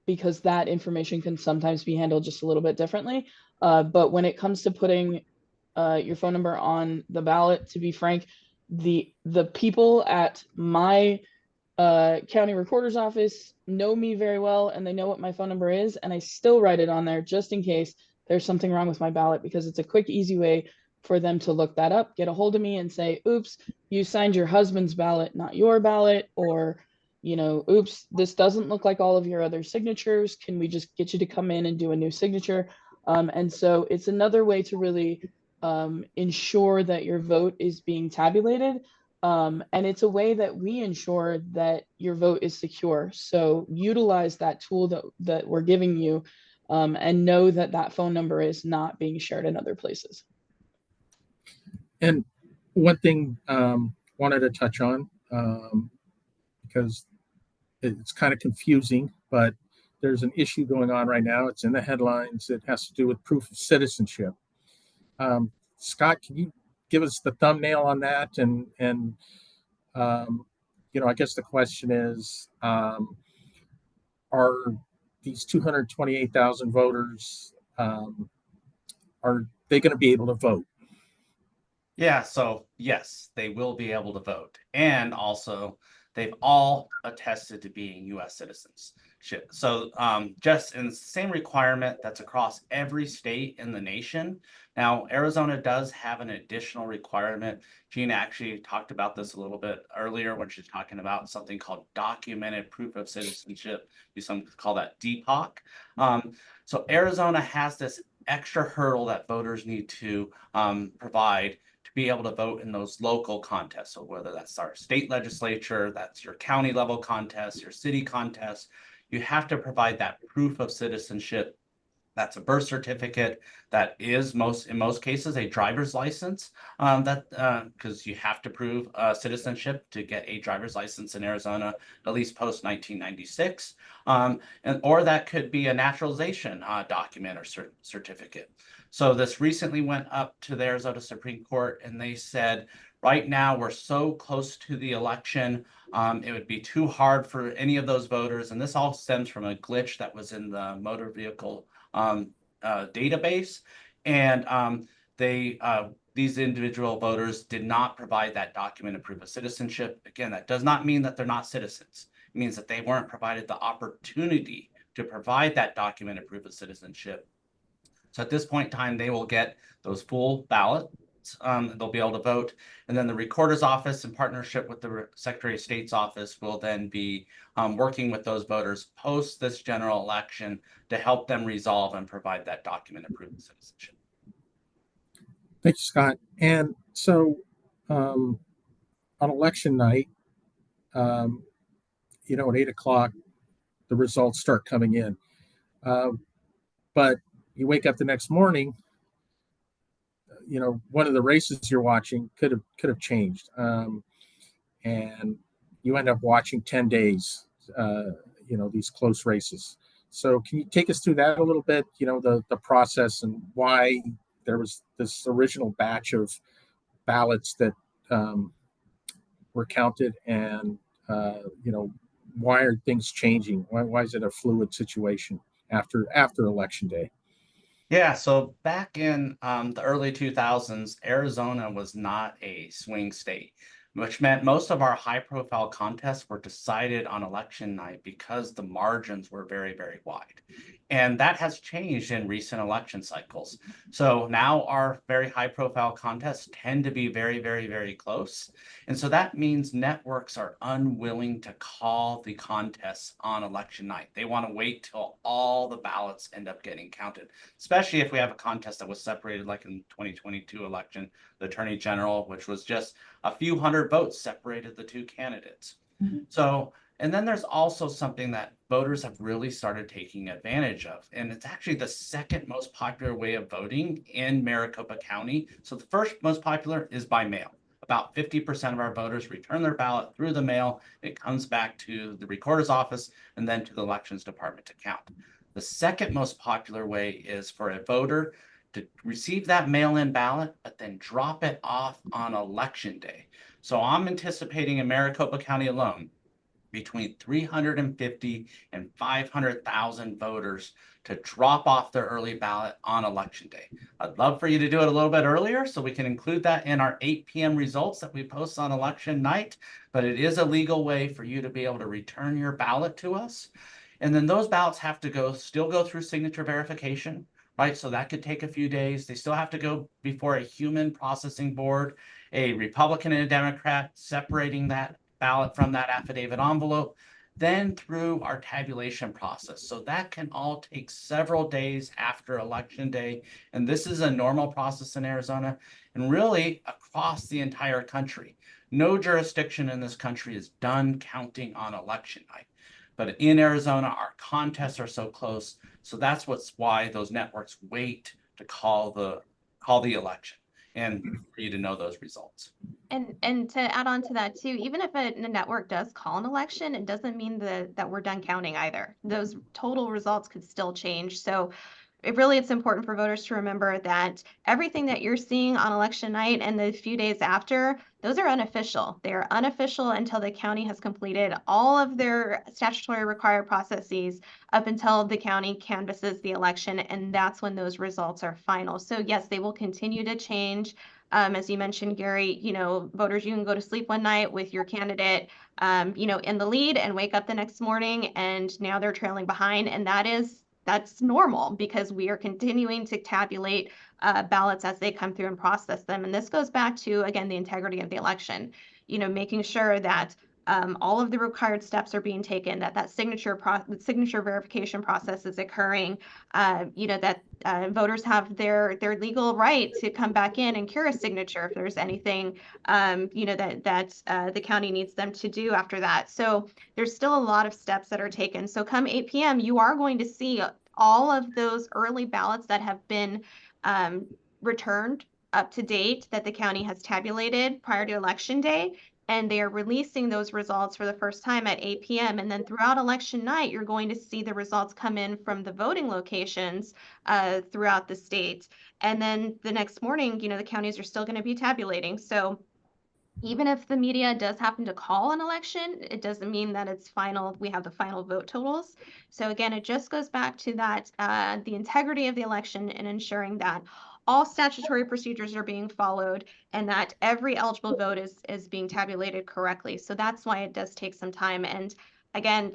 because that information can sometimes be handled just a little bit differently. But when it comes to putting your phone number on the ballot, to be frank, the people at my county recorder's office know me very well and they know what my phone number is, and I still write it on there just in case there's something wrong with my ballot, because it's a quick, easy way for them to look that up, get a hold of me and say, oops, you signed your husband's ballot, not your ballot, or, you know, oops, this doesn't look like all of your other signatures. Can we just get you to come in and do a new signature? And so it's another way to really ensure that your vote is being tabulated. And it's a way that we ensure that your vote is secure. So utilize that tool that we're giving you and know that that phone number is not being shared in other places. And one thing wanted to touch on because it's kind of confusing, but there's an issue going on right now. It's in the headlines. It has to do with proof of citizenship. Scott, can you give us the thumbnail on that? And you know, I guess the question is, are these 228,000 voters, are they going to be able to vote? Yeah, so yes, they will be able to vote. And also, they've all attested to being U.S. citizens. So just in the same requirement that's across every state in the nation. Now, Arizona does have an additional requirement. Gina actually talked about this a little bit earlier when she's talking about something called documented proof of citizenship. We call that DPOC. So Arizona has this extra hurdle that voters need to provide to be able to vote in those local contests. So whether that's our state legislature, that's your county level contest, your city contest, you have to provide that proof of citizenship. That's a birth certificate. That is in most cases a driver's license. Because you have to prove citizenship to get a driver's license in Arizona, at least post 1996. Or that could be a naturalization document or certificate. So this recently went up to the Arizona Supreme Court, and they said, right now we're so close to the election, it would be too hard for any of those voters. And this all stems from a glitch that was in the motor vehicle database, and these individual voters did not provide that documented proof of citizenship. Again, that does not mean that they're not citizens. It means that they weren't provided the opportunity to provide that documented proof of citizenship. So at this point in time, they will get those full ballots. They'll be able to vote. And then the recorder's office, in partnership with the Secretary of State's office, will then be working with those voters post this general election to help them resolve and provide that documented proof of citizenship. Thank you, Scott. And so on election night, you know, at 8 o'clock, the results start coming in. But you wake up the next morning, you know, one of the races you're watching could have changed, and you end up watching 10 days. You know, these close races. So can you take us through that a little bit? You know, the process and why there was this original batch of ballots that were counted, and you know, why are things changing? Why is it a fluid situation after election day. Yeah, so back in the early 2000s, Arizona was not a swing state, which meant most of our high-profile contests were decided on election night because the margins were very, very wide. And that has changed in recent election cycles. So now our very high-profile contests tend to be very, very, very close. And so that means networks are unwilling to call the contests on election night. They want to wait till all the ballots end up getting counted, especially if we have a contest that was separated like in 2022 election, the Attorney General, which was just a few hundred votes separated the two candidates. So, and then there's also something that voters have really started taking advantage of, and it's actually the second most popular way of voting in Maricopa County. So the first most popular is by mail. About 50% of our voters return their ballot through the mail. It comes back to the recorder's office and then to the elections department to count. The second most popular way is for a voter to receive that mail-in ballot, but then drop it off on election day. So I'm anticipating in Maricopa County alone, between 350 and 500,000 voters to drop off their early ballot on election day. I'd love for you to do it a little bit earlier so we can include that in our 8 p.m. results that we post on election night, but it is a legal way for you to be able to return your ballot to us. And then those ballots have to still go through signature verification, right? So that could take a few days. They still have to go before a human processing board, a Republican and a Democrat, separating that ballot from that affidavit envelope, then through our tabulation process. So that can all take several days after election day. And this is a normal process in Arizona and really across the entire country. No jurisdiction in this country is done counting on election night. But in Arizona, our contests are so close. So that's why those networks wait to call the election and for you to know those results. And to add on to that too, even if a network does call an election, it doesn't mean that we're done counting either. Those total results could still change. So it's important for voters to remember that everything that you're seeing on election night and the few days after, those are unofficial. They are unofficial until the county has completed all of their statutory required processes up until the county canvasses the election, and that's when those results are final. So yes, they will continue to change. As you mentioned, Gary, voters, you can go to sleep one night with your candidate, in the lead and wake up the next morning and now they're trailing behind. And that's normal because we are continuing to tabulate ballots as they come through and process them. And this goes back to, again, the integrity of the election, making sure that all of the required steps are being taken, that signature verification process is occurring, that voters have their legal right to come back in and cure a signature if there's anything, that the county needs them to do after that. So there's still a lot of steps that are taken. So come 8 p.m., you are going to see all of those early ballots that have been returned up to date that the county has tabulated prior to election day. And they are releasing those results for the first time at 8 p.m. And then throughout election night, you're going to see the results come in from the voting locations throughout the state. And then the next morning, the counties are still going to be tabulating. So even if the media does happen to call an election, it doesn't mean that it's final. We have the final vote totals. So again, it just goes back to that, the integrity of the election and ensuring that all statutory procedures are being followed and that every eligible vote is being tabulated correctly. So that's why it does take some time. And again,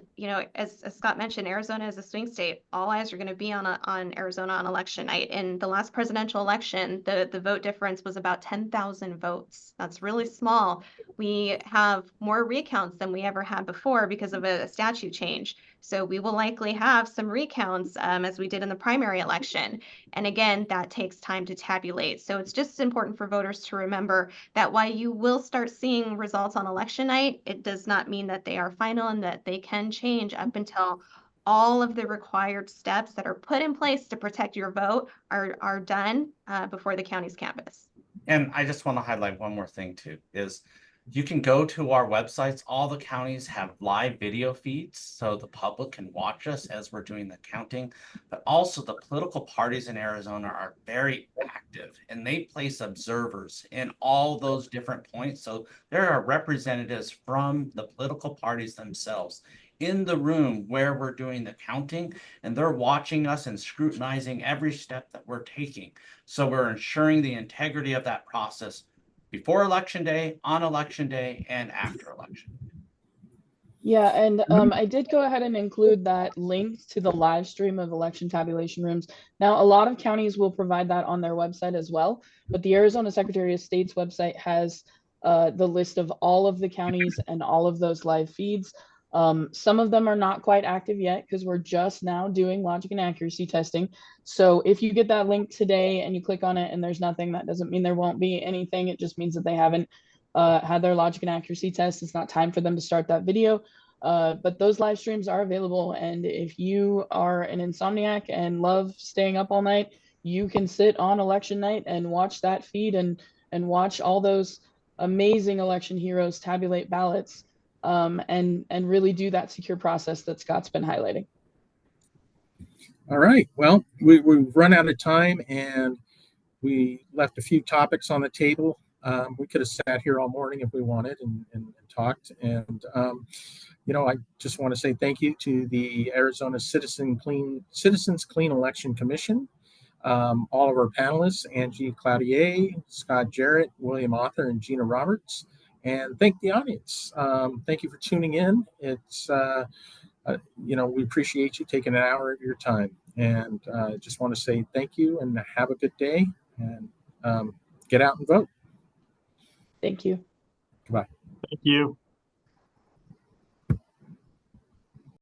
as Scott mentioned, Arizona is a swing state. All eyes are going to be on Arizona on election night. In the last presidential election, the vote difference was about 10,000 votes. That's really small. We have more recounts than we ever had before because of a statute change. So we will likely have some recounts as we did in the primary election. And again, that takes time to tabulate. So it's just important for voters to remember that while you will start seeing results on election night, it does not mean that they are final and that they can change up until all of the required steps that are put in place to protect your vote are done before the county's canvass. And I just want to highlight one more thing too, is you can go to our websites. All the counties have live video feeds so the public can watch us as we're doing the counting. But also the political parties in Arizona are very active and they place observers in all those different points. So there are representatives from the political parties themselves in the room where we're doing the counting, and they're watching us and scrutinizing every step that we're taking. So we're ensuring the integrity of that process before Election Day, on Election Day, and after Election. Yeah, and I did go ahead and include that link to the live stream of election tabulation rooms. Now, a lot of counties will provide that on their website as well, but the Arizona Secretary of State's website has the list of all of the counties and all of those live feeds. Some of them are not quite active yet because we're just now doing logic and accuracy testing. So if you get that link today and you click on it and there's nothing, that doesn't mean there won't be anything. It just means that they haven't had their logic and accuracy test. It's not time for them to start that video. But those live streams are available. And if you are an insomniac and love staying up all night, you can sit on election night and watch that feed and watch all those amazing election heroes tabulate ballots and really do that secure process that Scott's been highlighting. All right. Well, we've run out of time and we left a few topics on the table. We could have sat here all morning if we wanted and talked. And, I just want to say thank you to the Arizona Citizens Clean Election Commission, all of our panelists, Angie Cloutier, Scott Jarrett, William Author, and Gina Roberts. And thank the audience. Thank you for tuning in. It's, we appreciate you taking an hour of your time. And just want to say thank you and have a good day. And get out and vote. Thank you. Goodbye. Thank you.